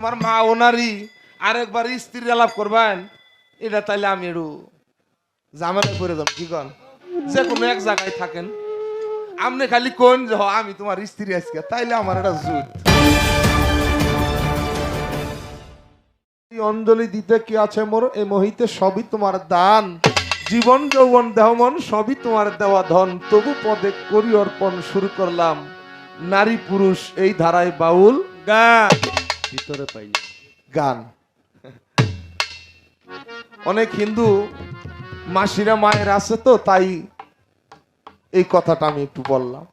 আমার মা ওনারই আরেকবার স্ত্রী আলাপ করবেন, এটা তাইলে আমি একটু ঝামেলায় পড়ে যাব। কি কন, যে কোনো এক জায়গায় থাকেন, আপনি খালি কোন যে আমি তোমার স্ত্রী আজকে, তাইলে আমার একটা জুট। অঞ্জলি দিতে কি আছে মোর এ মহিতে, সবই তোমার দান। জীবন যৌবন দেহ মন সবই তোমার দেওয়া ধন, তবু পদে করি অর্পণ। শুরু করলাম নারী পুরুষ এই ধারায় বাউল গান ভিতরে পাই গান। অনেক হিন্দু মাসিরা মায়ের আছে তো, তাই এই কথাটা আমি একটু বললাম।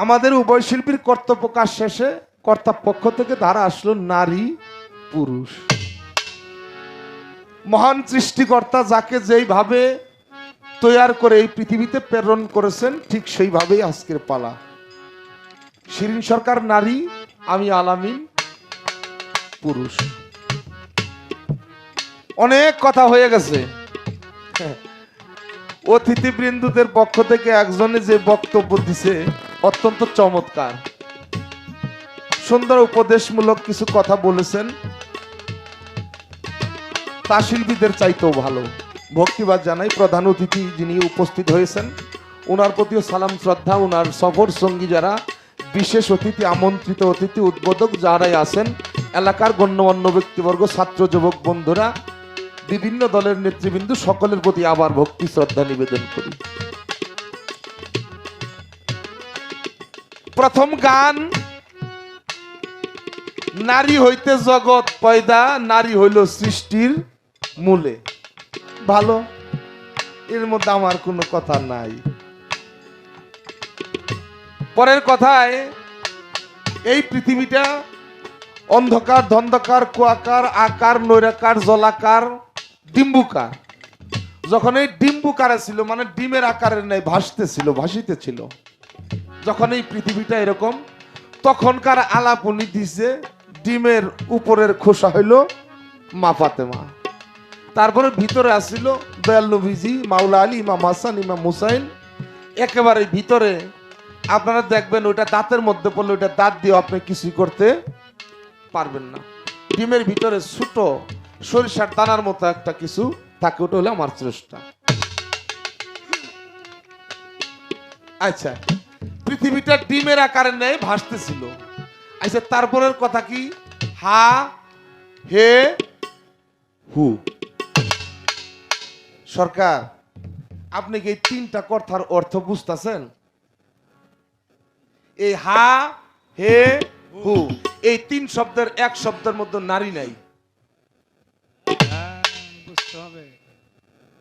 আমাদের উভয় শিল্পীর কর্তব্য কাজ শেষে কর্তার পক্ষ থেকে ধারা আসলো নারী পুরুষ। মহান সৃষ্টিকর্তা যাকে যেইভাবে তৈয়ার করে এই পৃথিবীতে প্রেরণ করেছেন, ঠিক সেইভাবেই আজকের পালা। শিরিন সরকার নারী, আমি আলামিন পুরুষ। অনেক কথা হয়ে গেছে। অতিথিবৃন্দুদের পক্ষ থেকে একজনে যে বক্তব্য দিছে অত্যন্ত চমৎকার, সুন্দর উপদেশমূলক কিছু কথা বলেছেন, তা শিল্পীদের চাইতেও ভালো। ভক্তিবাদ জানাই প্রধান অতিথি যিনি উপস্থিত হয়েছেন, ওনার প্রতিও সালাম শ্রদ্ধা। ওনার সফর সঙ্গী যারা, বিশেষ অতিথি, আমন্ত্রিত অতিথি, উদ্বোধক যারাই আছেন, এলাকার গণ্যমান্য ব্যক্তিবর্গ, ছাত্র যুবক বন্ধুরা, বিভিন্ন দলের নেতৃবৃন্দ, সকলের প্রতি আবার ভক্তি শ্রদ্ধা নিবেদন করি। প্রথম গান, নারী হইতে জগৎ পয়দা, নারী হইল সৃষ্টির মূলে। ভালো, এর মধ্যে আমার কোনো কথা নাই। পরের কথায়, এই পৃথিবীটা অন্ধকার, ধন্ধকার, কুয়াকার, আকার, নৈরাকার, জলাকার, ডিম্বুকার। যখন এই ডিম্বুকারে ছিল, মানে ডিমের আকারের নেই, ভাসতেছিল, ভাসিতেছিল, যখন এই পৃথিবীটা এরকম, তখনকার আলাপ উনি দিছে ডিমের উপরের খোসা হইল মা ফাতেমা। তারপরে ভিতরে আসছিল দয়াল নবীজি, মাওলা আলী, ইমাম হাসান, ইমাম হুসাইন। একেবারে ভিতরে আপনারা দেখবেন ওইটা দাঁতের মধ্যে পড়লে ওইটা দাঁত দিয়ে আপনি কিছুই করতে পারবেন না। ডিমের ভিতরে ছোট সরিষার দানার মতো একটা কিছু থাকে, ওটা হলো আমার স্রষ্টা। আচ্ছা, পৃথিবীটা ডিমের আকারে নেই, ভাসতেছিল। আচ্ছা, তারপরের কথা কি? হা, হে, হু। সরকার, আপনি কি এই তিনটা কথার অর্থ বুঝতেছেন? এই হা, হে, হু, এই তিন শব্দের এক শব্দের মধ্যে নারী নাই। বুঝতে হবে।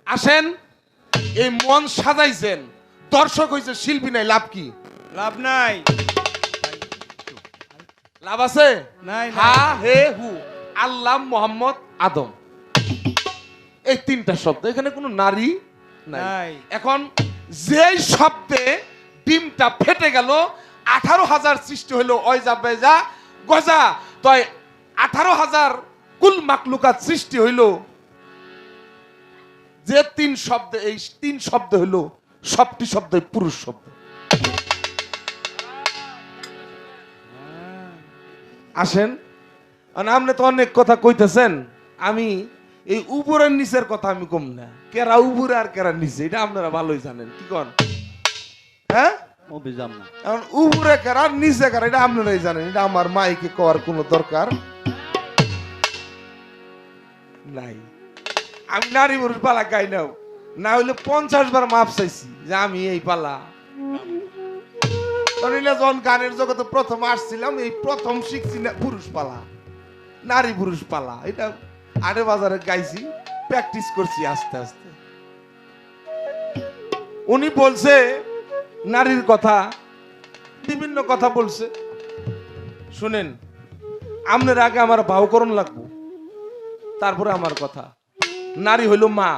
আসেন, এই মন সাজাইছেন, দর্শক হয়েছে, শিল্পী নাই, লাভ কি? লাভ নাই। লাভ আছে? নাই, হা, নাই। হে, হু, আল্লাহ, মোহাম্মদ, আদম, এই তিনটা শব্দ, এখানে কোনো নারী নাই। নাই। এখন যেই শব্দে ডিমটা ফেটে গেল, 18,000 সৃষ্টি হইলো, অয়জা বেজা গজা, তাই 18,000 কুল মাকলুকাত সৃষ্টি হইল। যে তিন শব্দ, এই তিন শব্দ হইলো সবটি শব্দ পুরুষ শব্দ। আসেন, আপনি তো অনেক কথা কইতেছেন, আমি এই উপরের নিচের কথা আমি কম না, কেরা উপরে আর কেরা নিচে, এটা আপনারা ভালোই জানেন। কি কন? হ্যাঁ, অভিযান না। এখন উপরে কারা নিচে কারা এটা আপনারাই জানেন, এটা আমার মাইকে কওয়ার কোনো দরকার নাই। আমি নারী পুরুষ পালা গাই নাও, না হইলে 50 বার মাপ চাইছি যে আমি এই পালা। যখন গানের জগতে প্রথম আসছিলাম, এই প্রথম শিখছি না পুরুষ পালা, নারী পুরুষ পালা। এটা 8 বাজারে গাইছি, প্র্যাকটিস করছি আস্তে আস্তে। উনি বলছে নারীর কথা, বিভিন্ন কথা বলছে, শুনেন। আপনার আগে আমার ভাবকরণ লাগবো, তারপরে আমার কথা। নারী হইল মা,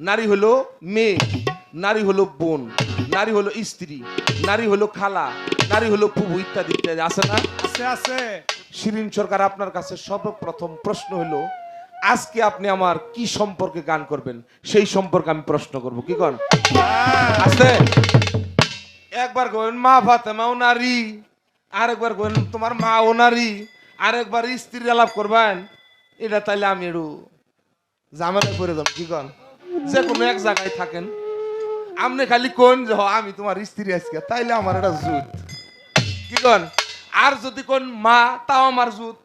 নারী হইল মেয়ে, নারী হইল বোন, নারী হইল স্ত্রী, নারী হইল খালা, নারী হইল ফুবু, ইত্যাদি ইত্যাদি, আছে না? আছে, আছে। শিরিন সরকার, আপনার কাছে সর্বপ্রথম প্রশ্ন হইল, আজকে আপনি আমার কি সম্পর্কে গান করবেন, সেই সম্পর্কে আমি প্রশ্ন করব। কি কন? আছে? একবার কইন মা ফাতেমাও নারী, আরেকবার কইন তোমার মা ও নারী, আরেকবার স্ত্রী আলাপ করবেন, এটা তাইলে আমি একটু ঝামেলায় পড়ে যাব। কি কন? যে কোনো এক জায়গায় থাকেন, আপনি খালি কোন যে আমি তোমার স্ত্রী আজকে, তাইলে আমার একটা জুত। কি কন? আর যদি কোন মা, তাও আমার জুত।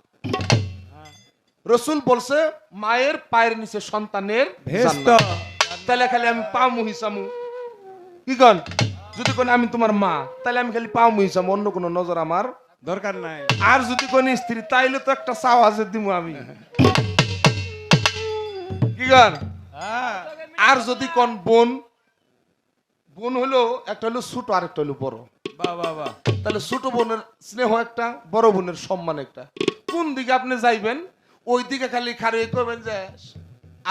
রসুল বলছে মায়ের পায়ের নিচে সন্তানের ভেস্ত জান্নাত। তাহলে খালি আমি পামু হিসামু। কি কন? যদি কোন আমি তোমার মা, তাহলে আমি খালি পামু হিসামু, অন্য কোনো নজর আমার দরকার নাই। আর যদি কোন স্ত্রী, তাইলে তো একটা চাওয়াজে দিমু আমি। কি কন? হ্যাঁ, আর যদি কোন বোন, বোন হলো একটা হলো ছোট আর একটা হলো বড়, বাহ বাহ বাহ। তাহলে ছোট বোনের স্নেহ একটা, বড় বোনের সম্মান একটা। কোন দিকে আপনি যাইবেন, ওই দিকে খালি খারে করবেন যে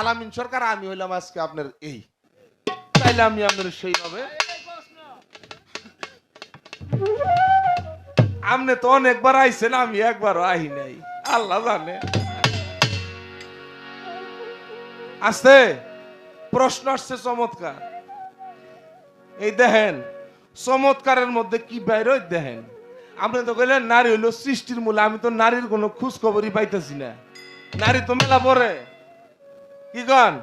আলামিন সরকার আমি হইলাম আজকে আপনার এই, তাইলে আমি আপনার সেইভাবে। আপনি তো অনেকবার আইছেন, আমি একবারও আহি নাই, আল্লাহ জানে। আসতে প্রশ্ন আসছে চমৎকার। এই দেখেন চমৎকারের মধ্যে কি বাইরে দেখেন। আপনি তো কইলেন নারী হইলো সৃষ্টির মূল, আমি তো নারীর কোনো খোঁজ খবরই পাইতেছি না। নারী তো মেলা পরে। কি কন?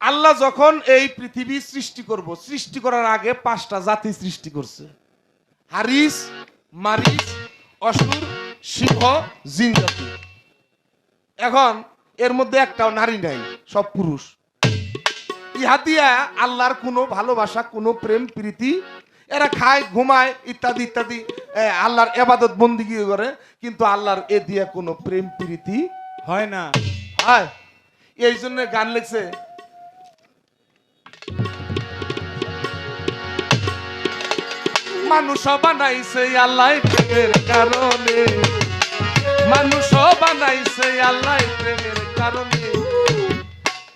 আল্লাহ যখন এই পৃথিবী সৃষ্টি করব, সৃষ্টি করার আগে 5টা জাতি সৃষ্টি করছে: হারিস, মারিস, অসুর, সিংহ, জিন জাতি। এখন এর মধ্যে একটাও নারী নাই, সব পুরুষ। ইহা দিয়া আল্লাহর কোনো ভালোবাসা, কোনো প্রেম প্রীতি, এরা খায় ঘুমায় ইত্যাদি ইত্যাদি, আল্লাহর ইবাদত বন্দিগি করে, কিন্তু আল্লাহর এ দিয়া কোনো প্রেম প্রীতি হয় না। হয়। এই জন্য গান লিখছে, মানুষ বানাইছে আল্লাহ প্রেমের কারণে, মানুষ বানাইছে আল্লাহ প্রেমের কারণে,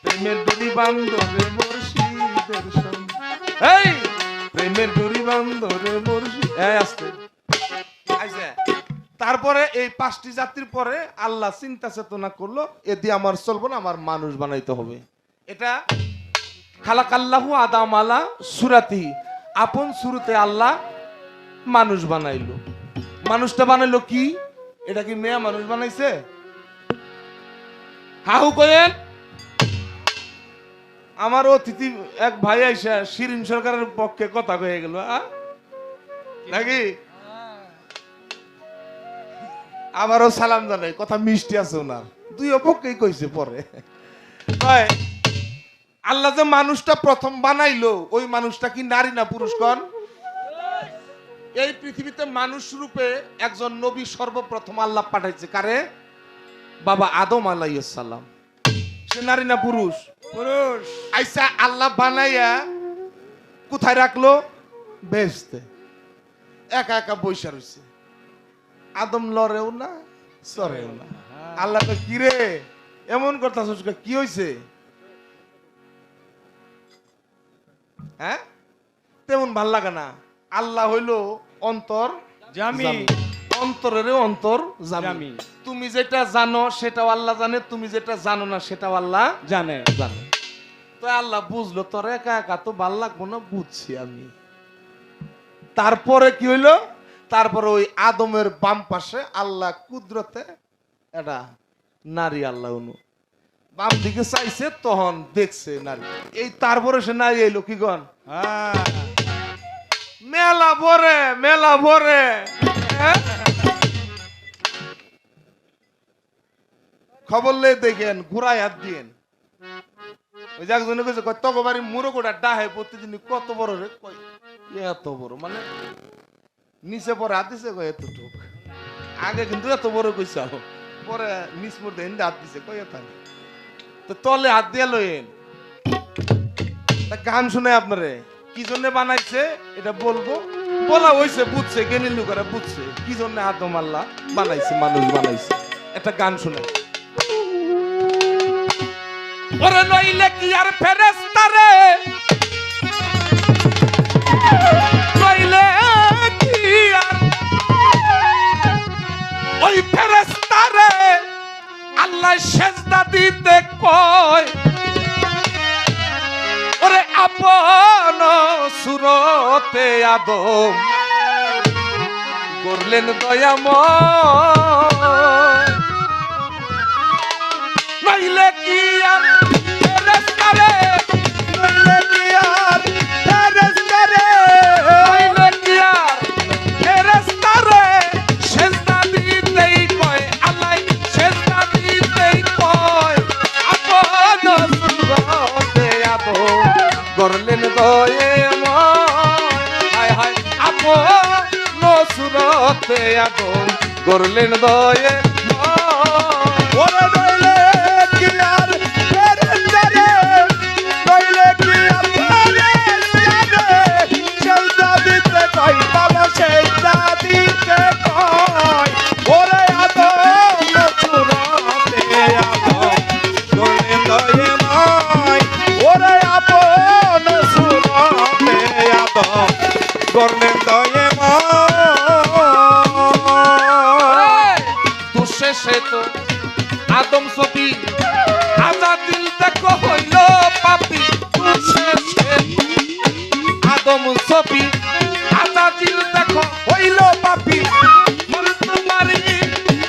প্রেমের দড়ি বান্ধরে মুর্শিদের সঙ্গে। এই প্রেমের দড়ি বান্ধরে মুর্শিদ, এই আসতে আইছে। তারপরে এই 5টি জাতির পরে আল্লাহ চিন্তা চেতনা করলো, এ দিয়ে আমার চলবো না, আমার মানুষ বানাইতে হবে। এটা খালাকাল্লাহু আদাম আলা সুরাতি, আপন সুরতে আল্লাহ মানুষ বানাইলো। মানুষটা বানাইলো কি? এটা কি মেয়ে মানুষ বানাইছে? হাহু কয়েন। আমার অতিথি এক ভাই আইসা শিরিন সরকারের পক্ষে কথা কয়ে গেল নাকি? আমারও সালাম জানাই, কথা মিষ্টি আছে ওনার, দুই পক্ষেই কইছে। পরে আল্লাহ যে মানুষটা প্রথম বানাইলো, ওই মানুষটা কি নারী না পুরুষ? কোন? এই পৃথিবীতে মানুষ রূপে একজন নবী সর্বপ্রথম আল্লাহ পাঠাইছে। কারে? বাবা আদম আলাইহিস সালাম। সে নারী না পুরুষ? পুরুষ। আইসা আল্লাহ বানাইয়া কোথায় রাখলো? বেহেশতে। একা একা বইসা রইছে। আদম লড়েও না, সরেও না। আল্লাহ তো কি রে এমন করতাছস, কি হইছে? হ্যাঁ, তেমন ভাল লাগে না। আল্লাহ হইলো অন্তর জামি, অন্তরের অন্তর জামি। তুমি যেটা জানো সেটাও আল্লাহ জানে, তুমি যেটা জানো না সেটাও আল্লাহ জানে। জানে। তো আল্লাহ বুঝলো তোর একা একা তো ভাল লাগবো না, বুঝছি আমি। তারপরে কি হইলো? তারপরে ওই আদমের বাম পাশে আল্লাহ কুদরতে এটা নারী, আল্লাহ অনু বাম দিকে চাইছে, তখন দেখছে নারী। এই তারপরে সে নারী এলো। কি গন? হ্যাঁ, মেলা ভরে, মেলা ভরে। খবর লে দেখেন, ঘুরাই হাত দিয়েন। ওই যে একজনে কইছে তগবাড়ি মুরগোটা ডাহে প্রতিদিন, কত বড় রে? কই এত বড়, মানে নিচে পরে হাত দিছে, কই এতটুক। আগে কিন্তু এত বড় কইছে, পরে নিচ মধ্যে হিন্দে হাত দিছে, কই এত। তো তলে হাত দিয়ে লইন। গান শুনে আপনারে কি জন্য বানাইছে এটা বলবো, বলা হইছে, বুঝছে, জ্ঞানী লোকেরা বুঝছে কি জন্য আদম আল্লাহ বানাইছে, মানুষ বানাইছে। একটা গান শুনে। ওরে নইলে কি আর ফেরেশতা রে, নইলে কি আর ওই ফেরেশতা রে আল্লাহ সেজদা দিতে কয়। ওরে আপন সুরতে আদম করলেন দয়াময়, আদম করলেন দয়ে ওরে নইলে কি আর ফেরেশতা রে, নইলে কি আর ফেরেশতা রে, সেজদা দিতে কই বাবা সেজদা দিতে কই। ওরে আদম সুরাতে আদম করলেন দয়াময়, ওরে আপন সুরাতে আদম করলেন দয়াময়। তু শেষে তো আদম ছবি আজা দিল দেখো হইল পাপি তু শেষে আদম ছবি আজা দিল দেখো হইল পাপি মন তোমারি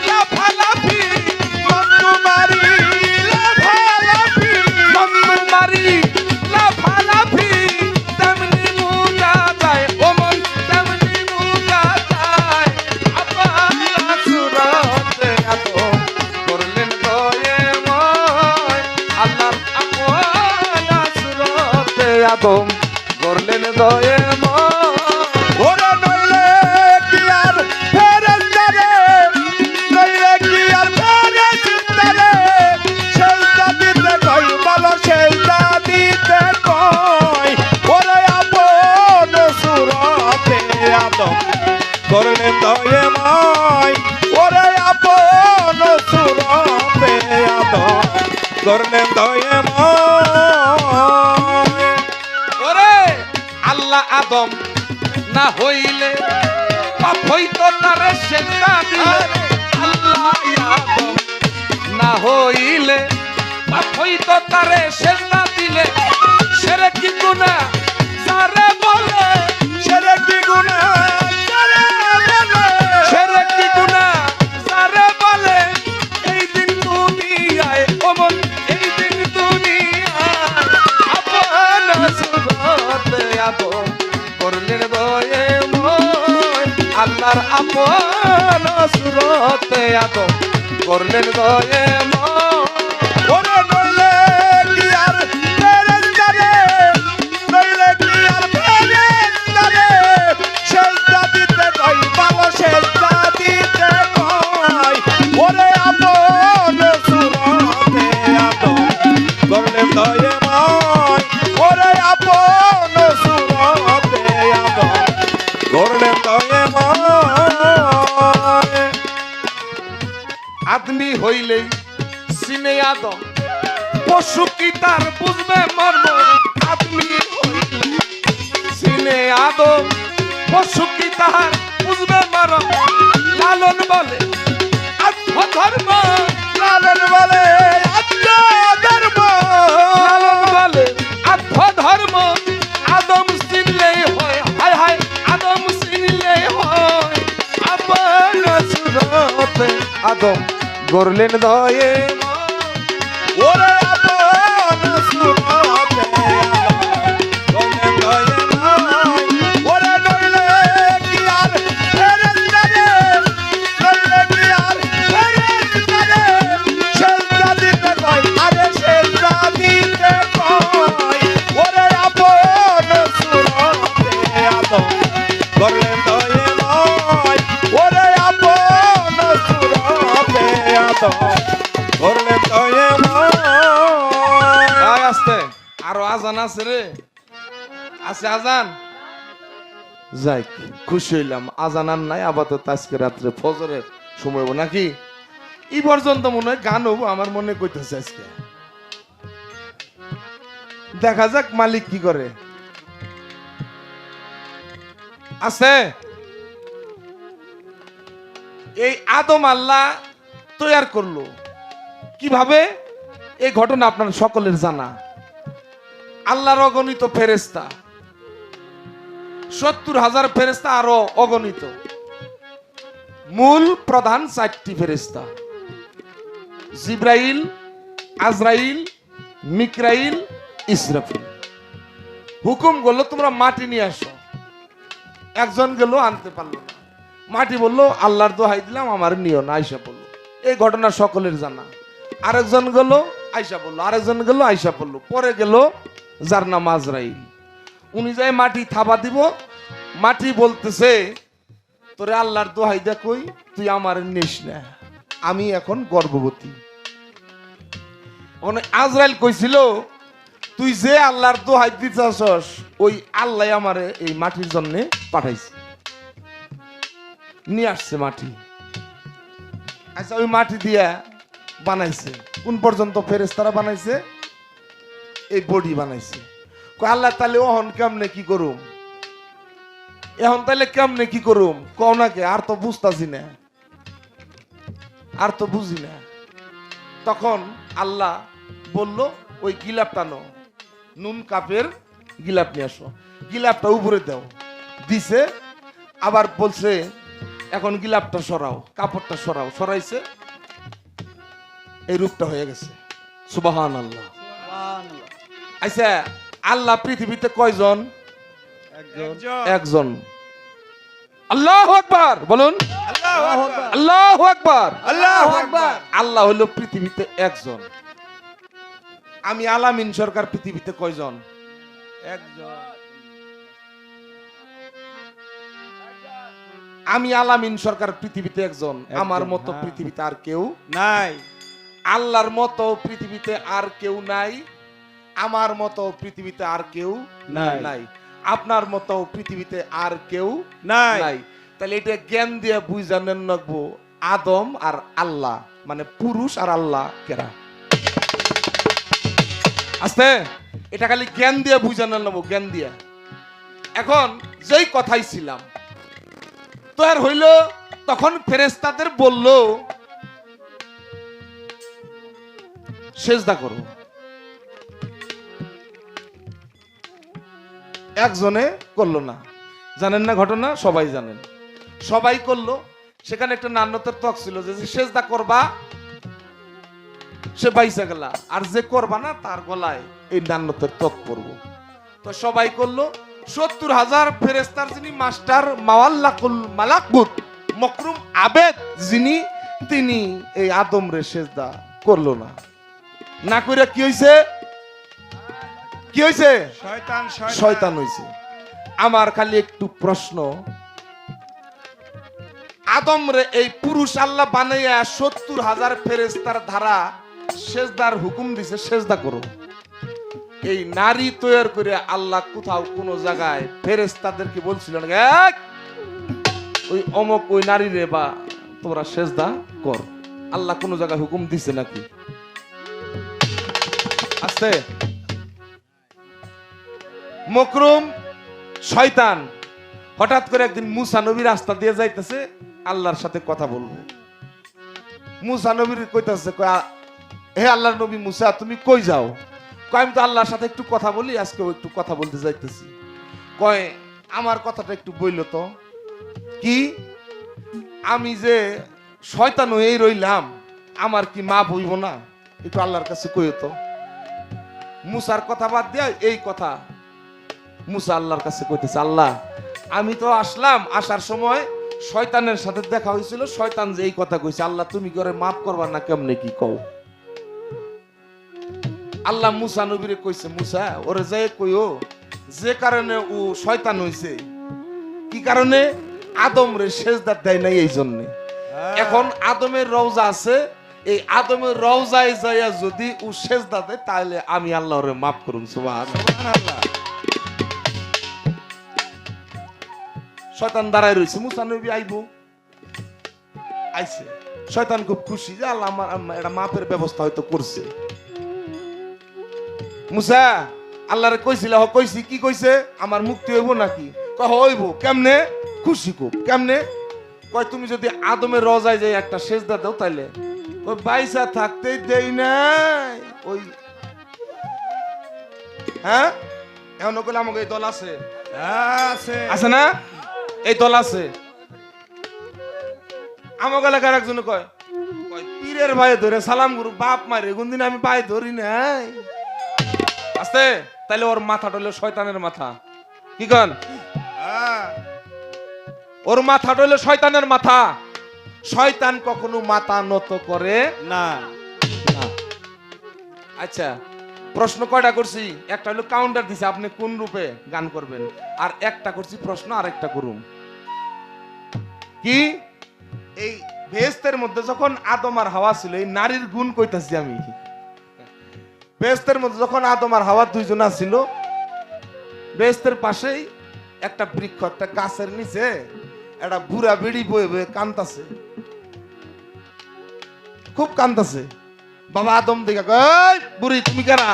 লাফালাফি মন তোমারি লাফালাফি, মন তোমারি লাফালাফি তেমনি মুজা যায় ও মন তেমনি মুজা যায় আপনার সুরতে আদম করলেন দয়াময় আল্লাহর আপনার সুরতে আদম করলেন দয়াময় ওরে নইলে কি আর ফেরেশতা রে, নইলে কি আর ফেরেশতা রে, সেজদা দিতে কই বলো সেজদা দিতে কই। ওরে আপন সুরতে আদম করলেন দয়াময়, ওরে আপন সুরতে আদম করলেন দয়াময়। ওরে আল্লাহ আদম না হইলে পাপ হইতো তারে সেজদা দিলে আল্লাহ আদম না হইলে পাপ হইতো তারে সেজদা দিলে সেরে কি গুনাহ যারে বলে সেরে কি গুনাহ যারে বলে, সেরে কি গুনাহ যারে বলে এই দিন দুনিয়ায় ওমন এই দিন দুনিয়ায় আপন সুরতে আদম করলেন দয়াময় আল্লাহর আপন সুরতে আদম করলেন দয়াময় ওরে নইলে কি আর ফেরেশতা রে, নইলে কি আর ফেরেশতা রে, সেজদা দিতে কই ভালো সেজদা দিতে কই। ওরে আপন সুরতে আদম করলেন দয়াময়, ওরে আপন সুরতে আদম করলেন দয়াময়। আদমি হইলেই সিনে আদম পশু কি তার বুঝবে মর্ম আদমি হইলে সিনে আদম পশু কি তাহার বুঝবে মর্ম লালন বলে আত্মধর্ম লালন বলে আত্মধর্ম, লালন বলে আত্মধর্ম আদম চিনলেই হয় হায় হায় আদম চিনলেই হয় আপন সুরতে আদম গড়লেন দয়ে ওরে আপন সুরতে আদম করলেন দয়াময়। ওরে নইলে কি আর ফেরেশতা রে, নইলে কি আর ফেরেশতা রে, সেজদা দিতে কই আরে সেজদা দিতে কই। ওরে আপন সুরতে আদম করলেন দয়াময়, ওরে আপন সুরতে আদম করলেন দয়াময়। আয় আসতে আরো আজান আছে রে আছে আজান যাই খুশি হইলাম আজান আর নাই আপাতত আজকে রাত্রে ফজরের সময় হবো নাকি এই পর্যন্ত মনে হয় গান হবো আমার মনে কইতেছে আজকে দেখা যাক মালিক কি করে আছে এই আদম আল্লাহ তৈয়ার করলো কিভাবে এই ঘটনা আপনার সকলের জানা আল্লাহর অগণিত ফেরেশতা ৭০,০০০ ফেরেশতা আরো অগণিত মূল প্রধান ৪টি ফেরেশতা জিব্রাইল আজরাইল মিকরাইল ইসরাফিল হুকুম করলো তোমরা মাটি নিয়ে আসো একজন গেল আনতে পারলো না মাটি বললো আল্লাহর দোহাই দিলাম আমার নিও না আয়সা বললো এই ঘটনা সকলের জানা আরেকজন গেল আয়সা বললো আরেকজন গেল আয়সা বললো পরে গেল যার নাম আজরাইল উনি যাই মাটি থাবা দিব মাটি বলতেছে তোরে আল্লাহর দোহাই দে কই, তুই আমার নিস না, আমি এখন গর্ভবতী। আজরাইল কইছিল, তুই যে আল্লাহর দোহাই দিতেছস ওই আল্লাহ আমারে এই মাটির জন্য পাঠাইছে, নিয়ে আসছে মাটি। আচ্ছা, ওই মাটি দিয়া বানাইছে কোন পর্যন্ত? ফেরেশতারা বানাইছে, এই বডি বানাইছে। কয় আল্লাহ তাহলে ওহন কেমনে কি করুম, এখন তাহলে কেমনে কি করুম কও নাকি? আর তো বুঝতাছি না, আর তো বুঝি না। তখন আল্লাহ বলল, ওই গিলাপ টানো, নুন কাপের গিলাপ নিয়ে আসো, গিলাপটা উপরে দাও। দিছে, আবার বলছে এখন গিলাপটা সরাও, কাপড়টা সরাও। সরাইছে, এই রূপটা হয়ে গেছে। সুবহানাল্লাহ। আচ্ছা, আল্লাহ পৃথিবীতে কয়জন? একজন। আল্লাহু আকবার বলুন, আল্লাহু আকবার। আল্লাহ হলো পৃথিবীতে একজন। আমি আলামিন সরকার পৃথিবীতে কয়জন? একজন। আমি আলামিন সরকার পৃথিবীতে একজন। আমার মতো পৃথিবীতে আর কেউ নাই। আল্লাহর মতো পৃথিবীতে আর কেউ নাই। আমার মতো পৃথিবীতে আর কেউ নাই। আপনার মতো পৃথিবীতে আর কেউ নাই। তাহলে এটা জ্ঞান দিয়ে বুঝানেন লাগবো, আদম আর আল্লাহ মানে পুরুষ আর আল্লাহ কেরা। আস্তে, এটা খালি জ্ঞান দিয়ে বুঝানেন লাগবো, জ্ঞান দিয়ে। এখন যেই কথাই ছিলাম তো আর হইল, তখন ফেরেশতাদের বলল সেজদা করো। একজনে করলো না, জানেন না ঘটনা? সবাই জানেন, সবাই করলো। সেখানে একটা নান্নতের ত্বক ছিল, যে সেজদা করবা সে বাইসা গেলা, আর যে করবা না তার গলায় এই নান্নতের ত্বক পড়বো। তো সবাই করলো। 70,000 ফেরেশতার যিনি মাস্টার মাওয়াল্লাকুল মালাকুত মকরুম আবেদ যিনি, তিনি এই আদম রে সেজদা করলো না। না কইরা কি হইছে? কি হইছে? শয়তান হইছে। আমার খালি একটু প্রশ্ন, আদম রে এই পুরুষ আল্লাহ বানাইয়া 70,000 ফেরেশতার ধারা সেজদার হুকুম দিছে, সেজদা করো। এই নারী তৈরি করে আল্লাহ কোথাও কোন জায়গায় ফেরেশতাদেরকে বলছিল না ওই অমক ওই নারী রে বা তোমরা সেজদা কর? আল্লাহ কোন জায়গায় হুকুম দিছে নাকি? আস্তে। মকরুম শয়তান হঠাৎ করে একদিন মুসা নবী রাস্তা দিয়ে যাইতেছে, আল্লাহর সাথে কথা বলবো। মুসা নবীর কইতাছে, হে আল্লাহর নবী মুসা, তুমি কই যাও? কয় আমি তো আল্লাহর সাথে একটু কথা বলি, আজকে একটু কথা বলতে যাইতেছি। কয় আমার কথাটা একটু বইলো তো। কি? আমি যে শয়তান হয়েই রইলাম, আমার কি মা বইব না? একটু আল্লাহর কাছে কইও তো। মুসার কথা বাদ দিয়া এই কথা মুসা আল্লাহর কাছে কইতেছে, আল্লাহ আমি তো আসলাম, আসার সময় শয়তানের সাথে দেখা হয়েছিল, শয়তান যে এই কথা কইছে, আল্লাহ তুমি করে মাফ করবা না কেমনে কি কও? আল্লাহ মুসা নবীরে কইছে, মুসা ওরে যাই কইও যে কারণে ও শয়তান হইছে, কি কারণে? আদম রে সেজদা দেয় নাই এই জন্য। এখন আদমের রওজা আছে, এই আদমের রওজায় যাইয়া যদি ও সেজদা দেয় তাহলে আমি আল্লাহরে মাফ করুন। সুবহানাল্লাহ। শয়তান দাঁড়ায় রইছে, মুসা নবী আইবো, আইছে। শয়তান খুব খুশি যে আল্লাহ আমার এটা মাফের ব্যবস্থা হয়তো করছে। মুসা আল্লাহরে কইছিল, কইছি কি কইছে? আমার মুক্তি হইব নাকি? কয় হইব। কেমনে? খুশি খুব। কেমনে? কয় তুমি যদি আদমের রওজায় যাই একটা সেজদা দাও তাইলে। ওই বাইসা থাকতেই দেই নাই ওই। হ্যাঁ, এখন কইলে আমাকে এই দল আছে, আছে না? এই দল আছে। আমাকে এলাকার একজন কয় পীরের ভাই ধরে সালাম গুরু বাপ মারে, কোনদিন আমি ভাই ধরি নাই। আস্তে, তাইলে ওর মাথাটা হইলো শয়তানের মাথা। কি কন? ওর মাথাটা হইলো শয়তানের মাথা। শয়তান কখনো মাথা নত করে না। আচ্ছা, প্রশ্ন কয়টা করছি? একটা হলো কাউন্টার দিছে, আপনি কোন রূপে গান করবেন, আর একটা করছি প্রশ্ন, আর একটা করুন। কি এই বেহেশতের মধ্যে যখন আদম আর হাওয়া ছিল, এই নারীর গুণ কইতাছি আমি। বেহেশতের মধ্যে যখন আদম আর হাওয়া দুইজন ছিল, বেহেশতের পাশেই একটা বৃক্ষ, একটা গাছের নিচে একটা বুড়া বেড়ি বয়ে বয়ে কান্দাছে, খুব কান্দাছে। বাবা আদম দিকে কয়, বুড়ি তুমি কারা,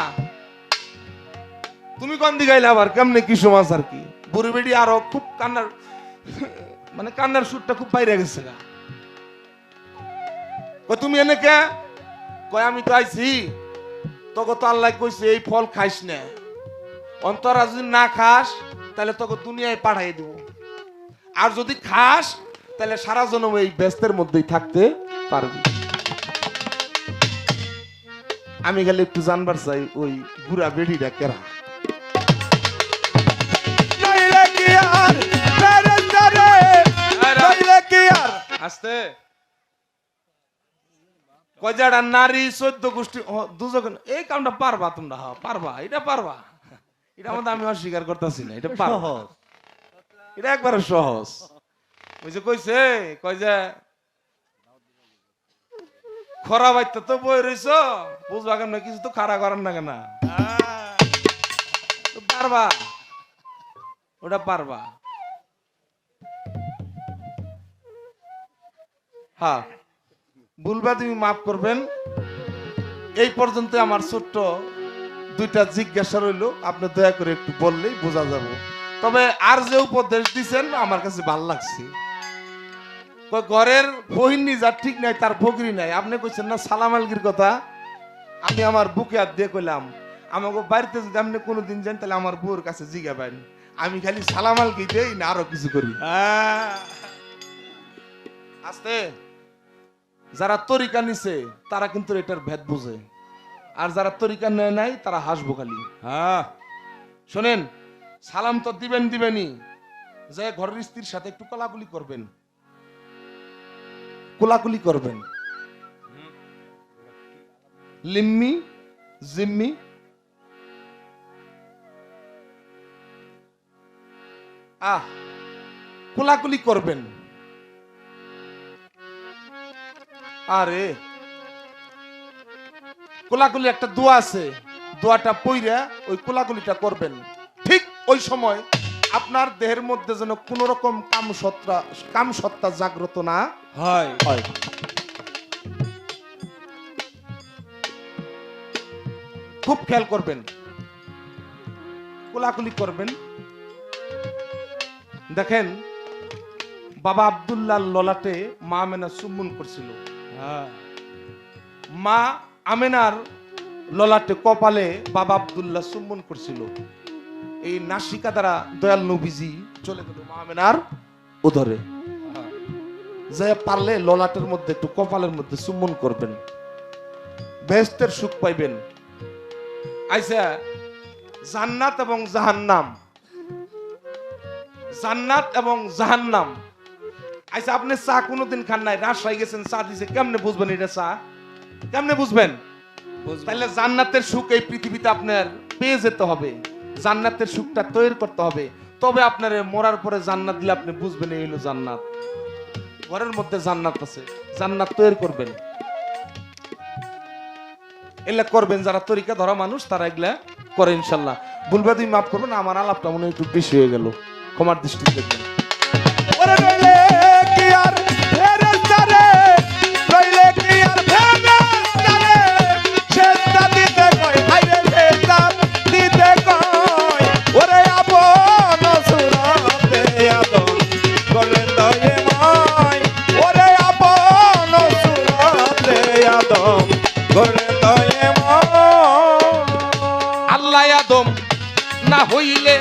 তুমি কোন দিকে আইলে, আবার কেমনে কি সমাজ আর কি। বুড়ি বেড়ি আরো খুব কান্নার, মানে কান্নার সুরটা খুব বাইরে গেছে গা। কয় তুমি এনে কে, কয় আমি তো আইছি, তোকে তো আল্লাহ কইছে এই ফল খাইস না, অন্তরা যদি না খাস তাহলে তোকে দুনিয়ায় পাঠাই দিব, আর যদি খাস তাহলে সারা জন্ম এই ব্যস্তের মধ্যেই থাকতে পারবি। আমি গেলে একটু জানবার চাই ওই বুড়া বেড়িটা কেরা। নইলে কি আর ফেরেশতা রে, নইলে কি আর আস্তে কয়জাড়া নারী 14 গোষ্ঠী দুজন, এই কামটা পারবা তোমরা? হ্যাঁ পারবা, এটা পারবা, এটা আমাদের আমি অস্বীকার করতেছি না, এটা পারবা, এটা একবারে সহজ। ওই যে কইছে, কয় যে খরা বাইতে তো বই রইছ, বুঝবা কেন কিছু তো খাড়া করার না কেন, পারবা, ওটা পারবা। হ্যাঁ ভুলবা তুমি মাফ করবেন। এই পর্যন্ত আমার ছোট্ট দুইটা জিজ্ঞাসা রইল, আপনি দয়া করে একটু বললেই বোঝা যাবে। তবে আর যে উপদেশ দিচ্ছেন আমার কাছে ভালো লাগছে। ঘরের বহিনী যার ঠিক নাই তার ফকরি নাই, আপনি কইছেন না সালাম আলগির কথা, আমি আমার বুকে হাত দিয়ে কইলাম আমাকে বাড়িতে যদি আপনি কোনোদিন যান তাহলে আমার বউর কাছে জিগাবেন, আমি খালি সালাম আলগি দেই না আরো কিছু করি। আস্তে যারা তরিকা নিছে তারা কিন্তু এটার ভেদ বুঝে, আর যারা তরিকা নেয় নাই তারা হাসবো খালি। হ্যাঁ শোনেন, সালাম তো দিবেনই, যে ঘরের স্ত্রীর সাথে একটু কোলাকুলি করবেন, কোলাকুলি করবেন, লিম্মি জিম্মি কোলাকুলি করবেন। আরে কোলাকুলি একটা দোয়া আছে, দোয়াটা পইরা ওই কোলাকুলিটা করবেন। ঠিক ওই সময় আপনার দেহের মধ্যে যেন কোন রকম কামসত্তা জাগ্রত না হয়। হয়। খুব খেয়াল করবেন, কোলাকুলি করবেন। দেখেন বাবা আব্দুল্লাহ ললাটে মা আমেনা চুম্বন করছিল, মা আমেনার ললাটে কপালে বাবা আব্দুল্লাহ চুম্বন করছিল। এই নাসিকা দ্বারা দয়াল নবীজি চলে গেল মা আমেনার উদরে। যে পারলে ললাটের মধ্যে একটু কপালের মধ্যে চুম্বন করবেন, বেহেশতের সুখ পাইবেন। আইসা জান্নাত এবং জাহান্নাম, জান্নাত এবং জাহান্নাম। আচ্ছা আপনি চা কোনোদিন খান নাই, রাজশাহী গেছেন, চা দিছে, কেমনে বুঝবেন এটা চা? কেমনে বুঝবেন? তাহলে জান্নাতের সুখ এই পৃথিবীতে আপনার পেয়ে যেতে হবে, জান্নাতের সুখটা তৈরি করতে হবে, তবে আপনার মরার পরে জান্নাত দিলে আপনি বুঝবেন এই হলো জান্নাত। ঘরের মধ্যে জান্নাত আছে, জান্নাত তৈরি করবেন, এগুলা করবেন। যারা তরিকা ধরা মানুষ তারা এগুলা করে ইনশাল্লাহ। ভুলবা তুমি মাফ করবেন, আমার আলাপটা মনে হয় একটু বেশি হয়ে গেল, ক্ষমার দৃষ্টিতে দেখবেন। ওরে নইলে কি আর ফেরেশতা রে, নইলে কি আর ফেরেশতা রে, সেজদা দিতে কয়, হায়রে সেজদা দিতে কয়। ওরে আপন সুরতে আদম করলেন দয়াময়, ওরে আপন সুরতে আদম করলেন দয়াময়। আল্লাহ আদম না হইলে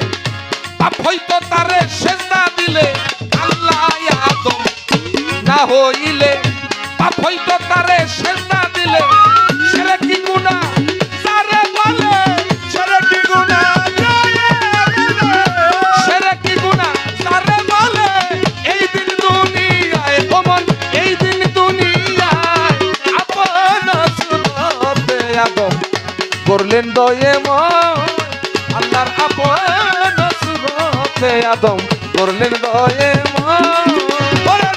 পাপ হইতো তারে সেজদা দিলে, আল্লাহ আদম না হইলে পাপ হইতো তারে সেজদা দিলে। সেরে কি গুনাহ তারে বলে, সেরে কি গুনাহ সেরে কি গুনাহ তারে বলে। এই দিন দুনিয়ায় কমন, এই দিন দুনিয়ায় আপন সুরতে আদম করলেন দয়াময়, আল্লাহর আপন সুরতে আদম করলেন দয়াময়। ওরে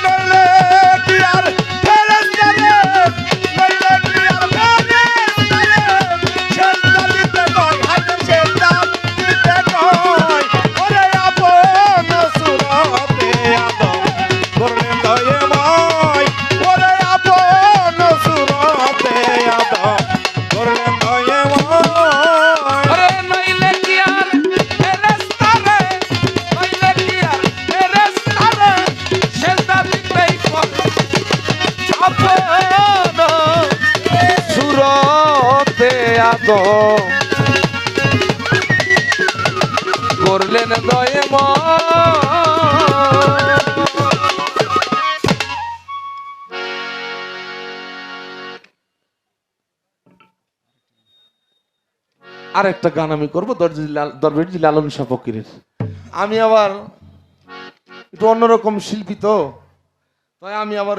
আদম করলেন দয়াময়। আরেকটা গান আমি করবো দরবেশ লালন শাহ ফকিরের। আমি আবার একটু অন্যরকম শিল্পী তো, তাই আমি আবার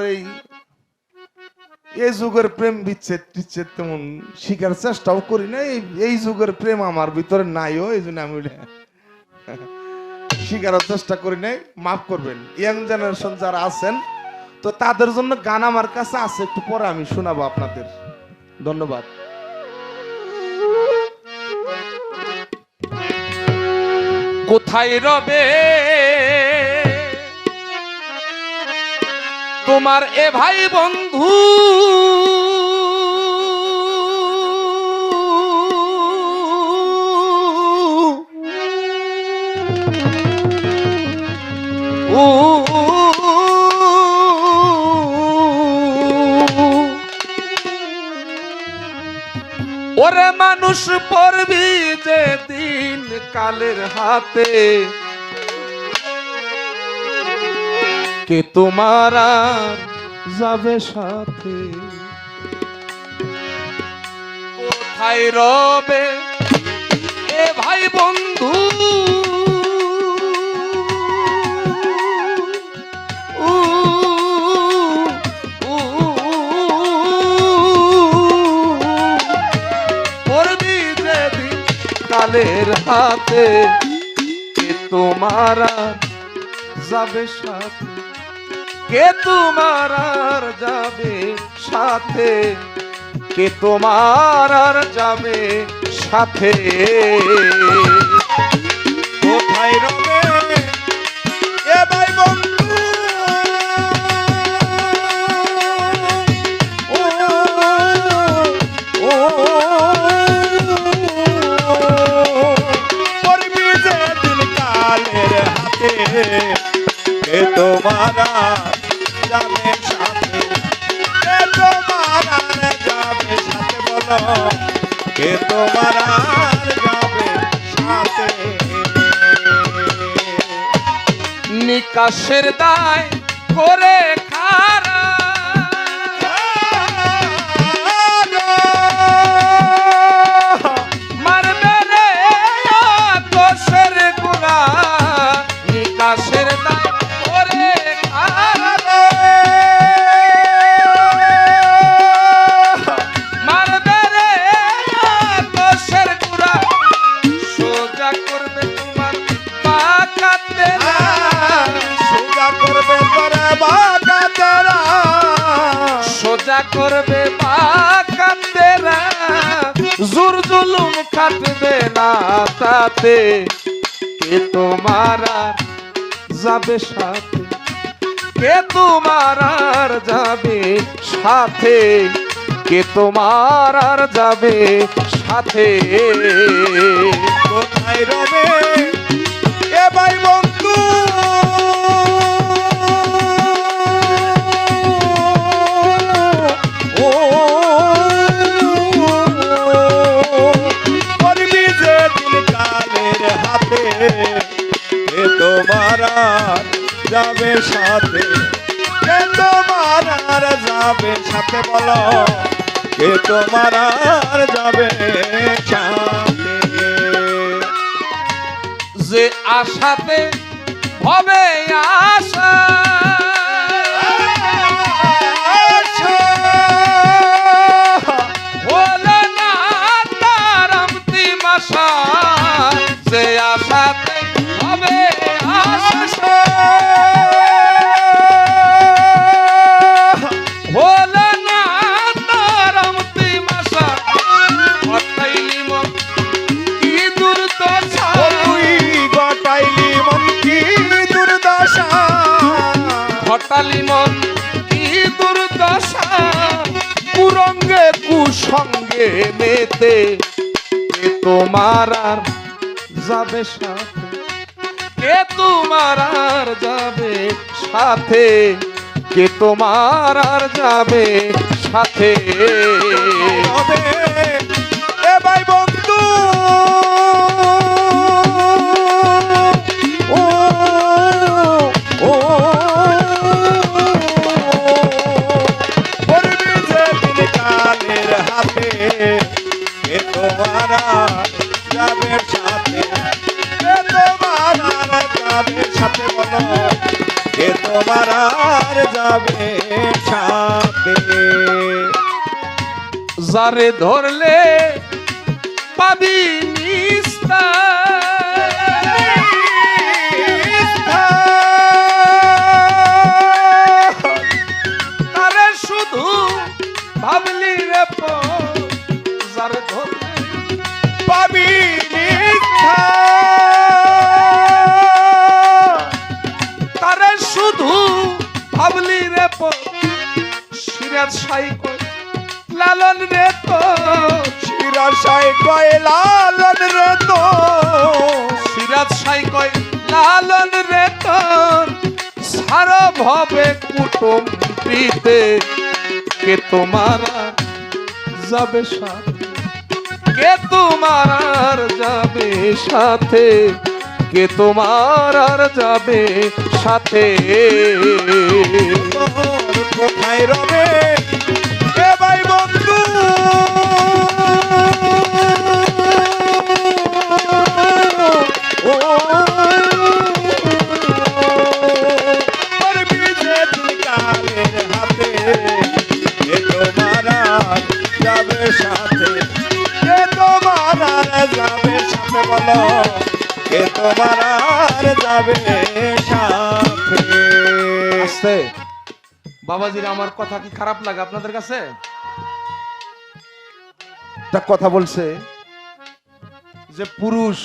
এই যুগের প্রেম বিচ্ছেদ টিচ্ছেদ তেমন শিখার চেষ্টাও করি না। এই যুগের প্রেম আমার ভিতরে নাইও, এই জন্য আমি শিখার চেষ্টা করি নাই। মাফ করবেন ইয়াং জেনারেশন যারা আছেন, তো তাদের জন্য গান আমার কাছে আছে, একটু পরে আমি শোনাবো আপনাদের। ধন্যবাদ। কোথায় রবে তোমার এ ভাই বন্ধু, ওরে মানুষ পড়বি যে দিন কালের হাতে, কে তোমার আর যাবে সাথে। কোথায় রবে এ ভাই বন্ধু, পড়বি যে দিন কালের হাতে, কে তোমার আর যাবে সাথে, কে তোমার আর যাবে সাথে, কে তোমার আর যাবে সাথে। কোথায় রবে এ ভাই বন্ধু, ও ও পড়বি যে দিন কালের হাতে, কে তোমার যাবে সাথে, কে তোমার যাবে সাথে, বলো কে তোমার যাবে সাথে। নিকাশের দায় করে খারা, মারবে রে আকাশের গোড়া, নিকাশের দায় করে খারা, মারবে রে আকাশের গোড়া, সোজা করবে তোমার পাকা তেরা, সোজা করবে তোরা বাঁকা তেরা, সোজা করবে পাকা তেরা, জোর জুলুম খাটবে না তাতে, কে তোমার আর যাবে সাথে, কে তোমার আর যাবে সাথে, কে তোমার আর যাবে সাথে। কোথায় রবে এ ভাই বন্ধু, ও পড়বি যে দিন কালের হাতে, কে তোমার আর যাবে সাথে, কে তোমার আর যাবে সাথে, বলো কে তোমার আর যাবে সাথে। যে আশাতে হবে আশা, হলো না তার অন্তিম আশা, যে আশাতে হবে আশা, হলো না তার অন্তিম আশা, অর্থাইলি মন কি দুর্দশা, গটাইলি মন কি দুর্দশা, ঘটালি মন কি দুর্দশা, কুরঙ্গে কুসঙ্গে মেতে, কে তোমার আর যাবে সাথে, কে তোমার আর যাবে সাথে, কে তোমার আর যাবে সাথে। রবে এ যাবে সাথে। যারে ধরলে পাবি নিস্তার, তারে শুধু ভাবলি রে যারে ধরলে পাবি তারে শুধু ভাবলি রে সিরাজ সাই কই লালন রে তো সিরাজ সাই কয় লালন রে তো সিরাজ সাই কই লালন রে তো সারা ভবে কুটুম প্রীতে কে তোমার আর যাবে সাথে, কে তোমার আর যাবে সাথে, কে তোমার আর যাবে সাথে। তোর কোথায় রবে এ ভাই বন্ধু, ও তোর বিজে কালের হাতে, কে তোমার আর যাবে সাথে, কে তোমার আর যাবে সাথে, বলো কে তোমার আর যাবে সাথে। আস্তে বাবাজির আমার কথা কি খারাপ লাগে আপনাদের কাছে? একটা কথা বলছে যে পুরুষ,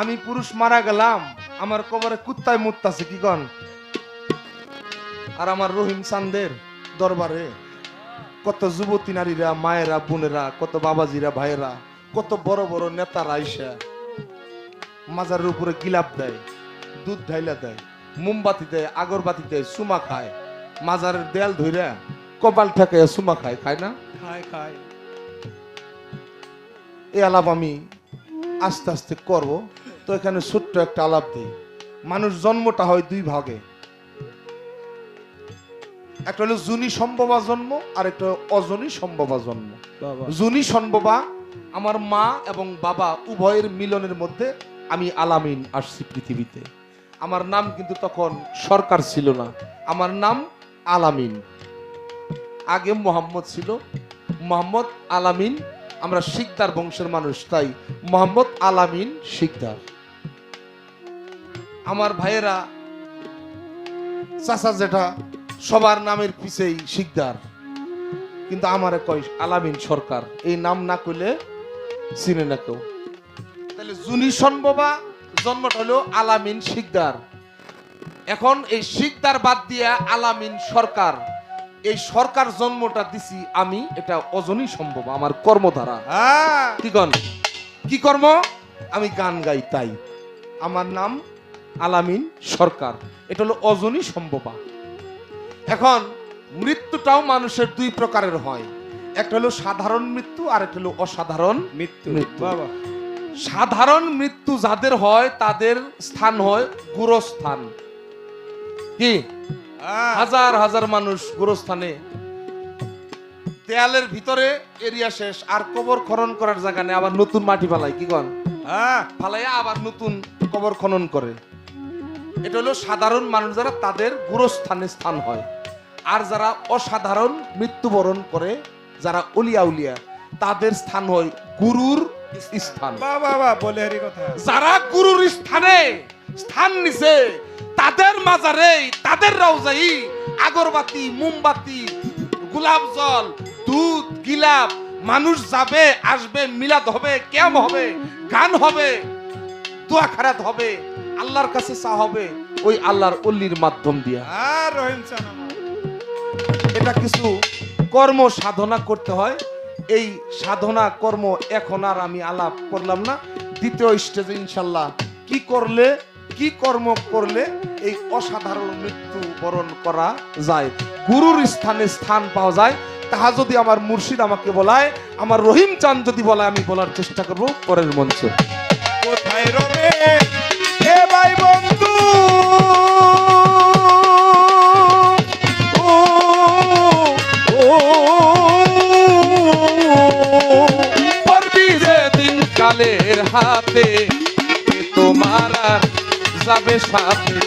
আমি পুরুষ মারা গেলাম, আমার কবরে কুত্তায় মুত্তাছে কি গন, আর আমার রহিম চাঁদের দরবারে কত যুবতী নারীরা, মায়েরা, বোনেরা, কত বাবাজিরা, ভাইয়েরা, কত বড় বড় নেতারা আইসা মাজারের উপরে গিলাপ দেয়, দুধ ঢাইলা দেয়, মোমবাতি দেয়, আগরবাতি দেয়, সুমা খায়, মাজারের দেয়াল ধইরা কপাল ঠেকাইয়া সুমা খায়, খায় না? খায় খায়। এই আলাপ আমি আস্তে আস্তে করব। তো এখানে ছোট্ট একটা আলাপ দিই। মানুষ জন্মটা হয় দুই ভাগে, একটা হলো জুনি সম্ভবা জন্ম, আর একটা অজনী সম্ভবা জন্ম। জুনি সম্ভবা আমার মা এবং বাবা উভয়ের মিলনের মধ্যে আমি আলামিন আসছি পৃথিবীতে। আমার নাম কিন্তু তখন সরকার ছিল না, আমার নাম আলামিন। আগে মোহাম্মদ ছিল, মোহাম্মদ আলামিন। আমরা শিকদার বংশের মানুষ, তাই মোহাম্মদ আলামিন শিকদার। আমার ভাইয়েরা, চাচা জেঠা সবার নামের পিছেই শিকদার, কিন্তু আমারে কয় আলামিন সরকার। এই নাম না কইলে চিনে না কেউ। তাহলে জুনি সম্ভবা জন্মটা হলো আলামিন শিকদার। এখন এই শিকদার বাদ দিয়া আলামিন সরকার, এই সরকার জন্মটা দিছি আমি, এটা অজনী সম্ভব আমার কর্মধারা। কি কন, কি কর্ম? আমি গান গাই, তাই আমার নাম আলামিন সরকার। এটা হলো অজনী সম্ভবা। এখন মৃত্যুটাও মানুষের দুই প্রকারের হয়, একটা হলো সাধারণ মৃত্যু, আর একটা হলো অসাধারণ মৃত্যু। মৃত্যু। বাবা, সাধারণ মৃত্যু যাদের হয় তাদের স্থান হয় গুরুস্থান। কি হাজার হাজার মানুষ গুরুস্থানে, দেয়ালের ভিতরে এরিয়া শেষ, আর কবর খনন করার জায়গা নেই, আবার নতুন মাটি ফালাই, কি কন, ফালাইয়া আবার নতুন কবর খনন করে। এটা হলো সাধারণ মানুষ যারা, তাদের গুরুস্থানে স্থান হয়। আর যারা অসাধারণ মৃত্যুবরণ করে, যারা উলিয়া উলিয়া, তাদের স্থান হয় গুরুর স্থান। বাবা বলে হরি কথা। যারা গুরুর স্থানে স্থান নিছে, তাদের মাজারে, তাদের রওজাই আগরবাতি, মোমবাতি, গোলাপ জল, দুধ, গিলাপ, মানুষ যাবে আসবে, মিলাদ হবে, কিয়াম হবে, গান হবে, দোয়া খারাত হবে, আল্লাহর কাছে চা হবে, ওই আল্লাহর অলির মাধ্যম দিয়া। আর রহিম চান আমার। এটা কিছু কর্ম সাধনা করতে হয়। এই সাধনা কর্ম এখন আর আমি আলাপ করলাম না। দ্বিতীয় স্টেজে ইনশাল্লাহ কি করলে, কি কর্ম করলে এই অসাধারণ মৃত্যু বরণ করা যায়, গুরুর স্থানে স্থান পাওয়া যায়, তাহা যদি আমার মুর্শিদ আমাকে বলায়, আমার রহিম চাঁদ যদি বলায়, আমি বলার চেষ্টা করব পরের মঞ্চে। কোথায় রবে এ ভাই বন্ধু, পড়বি যে দিন কালের হাতে, কে তোমার আর যাবে সাথে,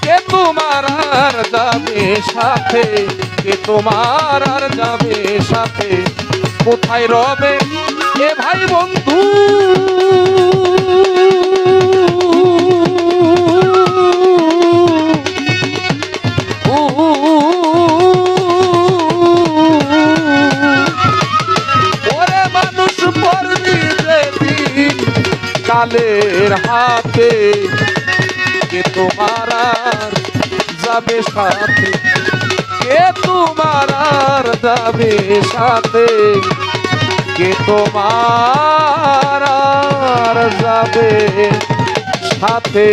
কে তোমার আর যাবে সাথে, কে তোমার আর যাবে সাথে, কোথায় রবে এ ভাই বন্ধু? ওরে মানুষ পড়বি যেদিন কালের হাতে, কে তোমার আর যাবে সাথে, কে তোমার আর যাবে সাথে, কে তোমার আর যাবে সাথে।